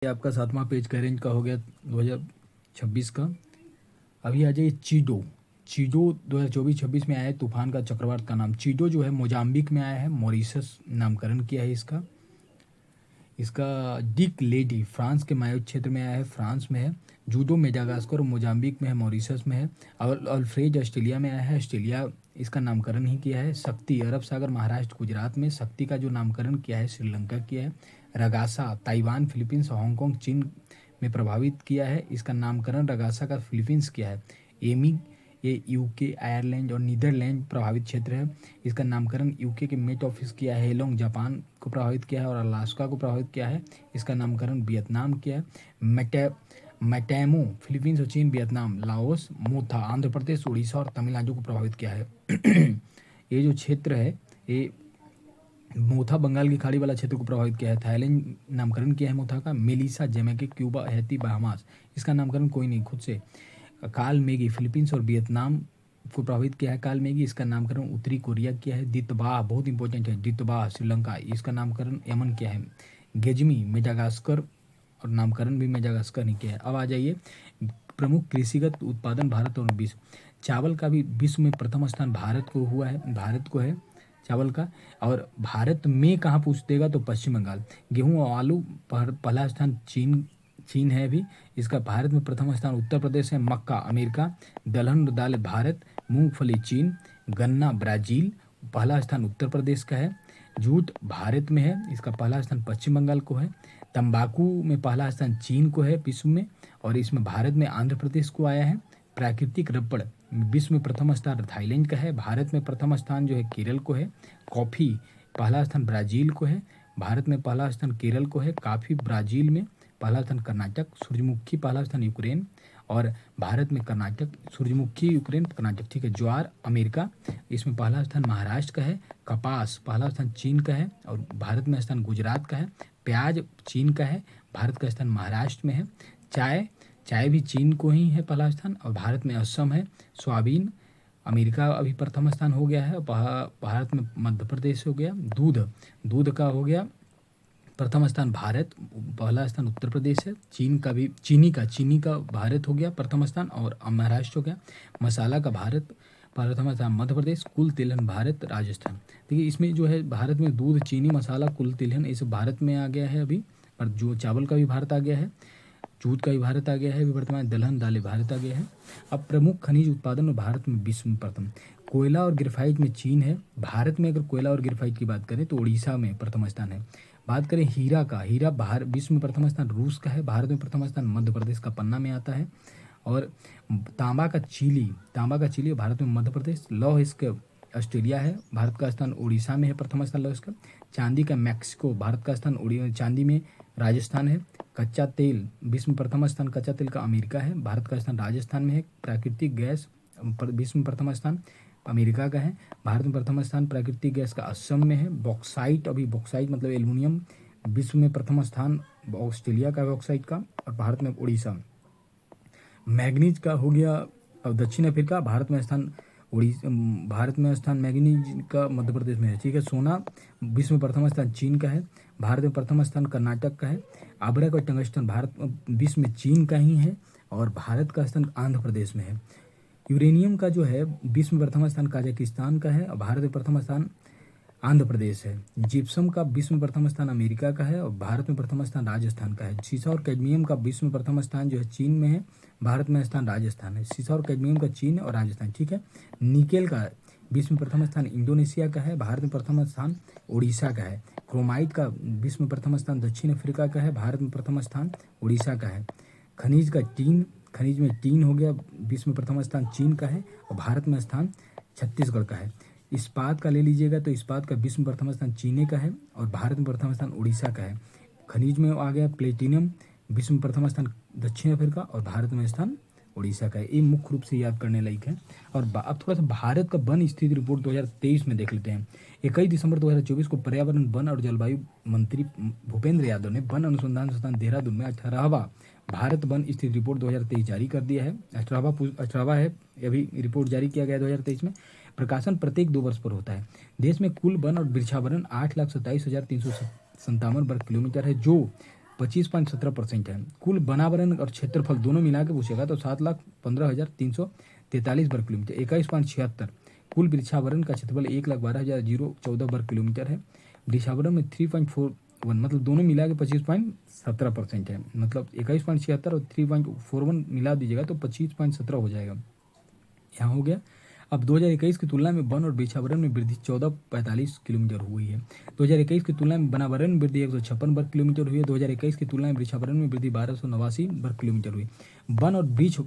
ये आपका 7वां page current का हो गया 2026 का। अभी आ जाइए चीडो। चीडो 2024-26 में आया है, तूफान का चक्रवात का नाम। चीडो जो है मोजाम्बिक में आया है, मॉरिशस नामकरण किया है इसका। इसका डिक लेडी फ्रांस के मायो क्षेत्र में आया है, फ्रांस में है। जूडो मेडागास्कर मोजाम्बिक में है, मॉरिशस में है। और अल्फ्रेज ऑस्ट्रेलिया में आया है, ऑस्ट्रेलिया इसका नामकरण ही किया है। शक्ति अरब सागर महाराष्ट्र गुजरात में, शक्ति का जो नामकरण किया है श्रीलंका किया है। रगासा ताइवान फिलीपींस हांगकांग चीन में प्रभावित किया है, इसका नामकरण रगासा का फिलीपींस किया है। एमी ये यूके आयरलैंड और नीदरलैंड प्रभावित क्षेत्र है, इसका नामकरण यूके के मेट ऑफिस किया है। हेलोंग जापान को प्रभावित किया है और अलास्का को प्रभावित किया है, इसका नामकरण वियतनाम किया है। मैटैमो फिलीपींस और चीन, वियतनाम लाओस, मोथा आंध्र प्रदेश उड़ीसा और तमिलनाडु को प्रभावित किया है। ये जो क्षेत्र है ये मोथा बंगाल की खाड़ी वाला क्षेत्र को प्रभावित किया है। थाईलैंड नामकरण किया है मोथा का। Melissa Jamaica Cuba Haiti Bahamas, इसका नामकरण कोई नहीं खुद से। काल मेगी फिलीपींस और वियतनाम को प्रभावित किया है काल मेगी, इसका नामकरण उत्तरी कोरिया किया है। दितबाह बहुत इंपॉर्टेंट है, दितबाह श्रीलंका, इसका नामकरण यमन किया है। गेजमी मेडागास्कर और नामकरण भी मेडागास्कर ने किया है। अब आ जाइए प्रमुख कृषिगत उत्पादन भारत और विश्व। चावल का भी विश्व में प्रथम स्थान भारत को हुआ है, भारत को है चावल का। और भारत में कहाँ पूछ देगा तो पश्चिम बंगाल। गेहूं और आलू पहला स्थान चीन है अभी, इसका भारत में प्रथम स्थान उत्तर प्रदेश है। मक्का अमेरिका, दलहन दाल भारत, मूंगफली चीन, गन्ना ब्राजील, पहला स्थान उत्तर प्रदेश का है। जूट भारत में है, इसका पहला स्थान पश्चिम बंगाल को है। तंबाकू में पहला स्थान चीन को है विश्व में, और इसमें भारत में आंध्र प्रदेश को आया है। प्राकृतिक रबड़ विश्व में प्रथम स्थान थाईलैंड का है, भारत में प्रथम स्थान जो है केरल को है। कॉफ़ी पहला स्थान ब्राज़ील को है, भारत में पहला स्थान केरल को है। कॉफ़ी ब्राज़ील में पहला स्थान कर्नाटक। सूरजमुखी पहला स्थान यूक्रेन और भारत में कर्नाटक। सूरजमुखी यूक्रेन कर्नाटक, ठीक है। ज्वार अमेरिका, इसमें पहला स्थान महाराष्ट्र का है। कपास पहला स्थान चीन का है और भारत में स्थान गुजरात का है। प्याज चीन का है, भारत का स्थान महाराष्ट्र में है। चाय चाय भी चीन को ही है पहला स्थान और भारत में असम है। सोयाबीन अमेरिका अभी प्रथम स्थान हो गया है और भारत में मध्य प्रदेश हो गया। दूध का हो गया प्रथम स्थान भारत, पहला स्थान उत्तर प्रदेश है। चीनी का भारत हो गया प्रथम स्थान और महाराष्ट्र हो गया। मसाला का भारत प्रथम स्थान मध्य प्रदेश। कुल तिलहन भारत राजस्थान। देखिए इसमें जो है भारत में दूध चीनी मसाला कुल तिलहन इस भारत में आ गया है अभी, और जो चावल का भी भारत आ गया है, जूट का भी भारत आ गया है अभी वर्तमान, दलहन दालें भारत आ गया है। अब प्रमुख खनिज उत्पादन भारत में विश्व में प्रथम। कोयला और ग्रेफाइट में चीन है, भारत में अगर कोयला और ग्रेफाइट की बात करें तो उड़ीसा में प्रथम स्थान है। बात करें हीरा का, हीरा बाहर विश्व में प्रथम स्थान रूस का है, भारत में प्रथम स्थान मध्य प्रदेश का पन्ना में आता है। और तांबा का चिली भारत में मध्य प्रदेश। लौह इसका ऑस्ट्रेलिया है, भारत का स्थान उड़ीसा में है प्रथम स्थान लौह इसका। चांदी का मैक्सिको, भारत का स्थान चांदी में राजस्थान है। कच्चा तेल विश्व में प्रथम स्थान कच्चा तेल का अमेरिका है, भारत का स्थान राजस्थान में है। प्राकृतिक गैस विश्व में प्रथम स्थान अमेरिका का है, भारत में प्रथम स्थान प्राकृतिक गैस का असम में है। बॉक्साइट मतलब एल्युमिनियम विश्व में प्रथम स्थान ऑस्ट्रेलिया का बॉक्साइट का और भारत में उड़ीसा। मैग्नीज का हो गया अब दक्षिण अफ्रीका, भारत में स्थान मैग्नीज का मध्य प्रदेश में है, ठीक है। सोना विश्व में प्रथम स्थान चीन का है, भारत में प्रथम स्थान कर्नाटक का है। अभ्रक और टंगस्टन भारत विश्व में चीन का ही है और भारत का स्थान आंध्र प्रदेश में है। यूरेनियम का जो है विश्व में प्रथम स्थान कजाकिस्तान का है और भारत में प्रथम स्थान आंध्र प्रदेश है। जिप्सम का विश्व में प्रथम स्थान अमेरिका का है और भारत में प्रथम स्थान राजस्थान का है। सीसा और कैडमियम का विश्व में प्रथम स्थान जो है चीन में है, भारत में स्थान राजस्थान है। सीसा और कैडमियम का चीन और राजस्थान, ठीक है। निकेल का विश्व में प्रथम स्थान इंडोनेशिया का है, भारत में प्रथम स्थान उड़ीसा का है। क्रोमाइट का विश्व में प्रथम स्थान दक्षिण अफ्रीका का है, भारत में प्रथम स्थान उड़ीसा का है। खनिज में टीन हो गया, विश्व में प्रथम स्थान चीन का है और भारत में स्थान छत्तीसगढ़ का है। इस्पात का ले लीजिएगा तो इस्पात का विश्व में प्रथम स्थान चीनी का है और भारत में प्रथम स्थान उड़ीसा का है। खनिज में आ गया प्लेटिनियम, विश्व में प्रथम स्थान दक्षिण अफ्रीका और भारत में स्थान उड़ीसा का है। ये मुख्य रूप से याद करने लायक है। और अब थोड़ा सा भारत का वन स्थिति रिपोर्ट 2023 में देख लेते हैं। 21 दिसंबर 2024 को पर्यावरण वन और जलवायु मंत्री भूपेंद्र यादव ने वन अनुसंधान संस्थान देहरादून में 18वां भारत वन स्थिति रिपोर्ट 2023 जारी कर दिया है। 18वां है, अभी रिपोर्ट जारी किया गया 2023 में। प्रकाशन प्रत्येक 2 वर्ष पर होता है। देश में कुल वन और वृक्षावरण 8,27,357 वर्ग किलोमीटर है, जो 25.17% है। कुल बनावरण और क्षेत्रफल दोनों मिला के पूछेगा तो 7,15,343 वर्ग किलोमीटर, 21.76। कुल वृक्षावरण का क्षेत्रफल 1,12,014 वर्ग किलोमीटर है। वृक्षावरण में 3.41 मतलब दोनों मिला के 25.17% है, मतलब 21.76 और 3.41 मिला दीजिएगा तो 25.17 हो जाएगा। यहाँ हो गया। अब 2021 की तुलना में वन और वृक्षावरण में वृद्धि 1445 किलोमीटर हुई है। 2021 की तुलना में वनावरण में वृद्धि 156 वर्ग किलोमीटर हुई है। 2021 की तुलना में वृक्षावरण में वृद्धि 1289 वर्ग किलोमीटर हुई। वन और वृक्ष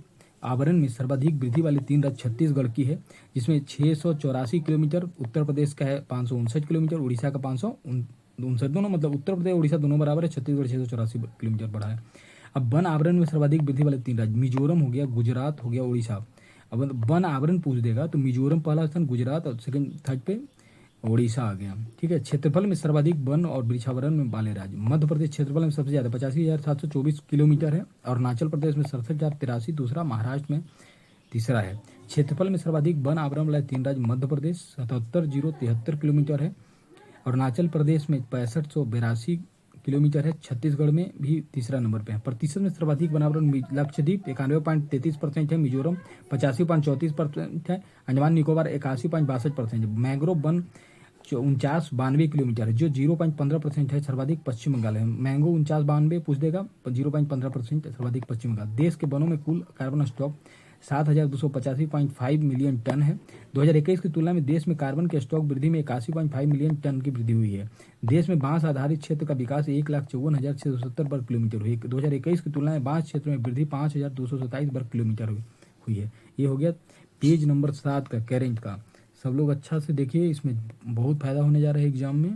आवरण में सर्वाधिक वृद्धि वाली 3 राज्य छत्तीसगढ़ की है, जिसमें 684 किलोमीटर, उत्तर प्रदेश का है 559 किलोमीटर, उड़ीसा का 559, दोनों मतलब उत्तर प्रदेश उड़ीसा दोनों बराबर है, छत्तीसगढ़ 684 किलोमीटर बढ़ा है। अब वन आवरण में सर्वाधिक वृद्धि वाले 3 राज्य मिजोरम हो गया, गुजरात हो गया, उड़ीसा। अब वन आवरण पूछ देगा तो मिजोरम पहला स्थान, गुजरात और सेकंड थर्ड पे उड़ीसा आ गया। ठीक है। क्षेत्रफल में सर्वाधिक वन और वृक्षावरण में वाले राज्य मध्य प्रदेश क्षेत्रफल में सबसे ज्यादा 85,724 किलोमीटर है। अरुणाचल प्रदेश में 67,083 दूसरा, महाराष्ट्र में तीसरा है। क्षेत्रफल में सर्वाधिक वन आवरण वाले 3 राज्य मध्य प्रदेश 77,073 किलोमीटर है, अरुणाचल प्रदेश में 65,182 किलोमीटर है, छत्तीसगढ़ में भी तीसरा नंबर पे है। प्रतिशत में सर्वाधिक वनावरण लक्षद्वीप 91.33% है, मिजोरम 85.34% है, अंडमान निकोबार 81.62% है। मैंग्रोव वन 4992 किलोमीटर है जो 0.15% है, सर्वाधिक पश्चिम बंगाल है। मैंगो 4992 पूछ देगा 0.15% सर्वाधिक पश्चिम बंगाल। देश के वनों में कुल कार्बन स्टॉक 7,285.5 मिलियन टन है। 2021 की तुलना में देश में कार्बन के स्टॉक वृद्धि में 81.5 मिलियन टन की वृद्धि हुई है। देश में बांस आधारित क्षेत्र का विकास 1,54,670 वर्ग किलोमीटर हुई। 2021 की तुलना में बांस क्षेत्र में वृद्धि 5,227 वर्ग किलोमीटर हुई है। ये हो गया पेज नंबर 7 का करेंट का। सब लोग अच्छा से देखिए, इसमें बहुत फायदा होने जा रहा है एग्जाम में।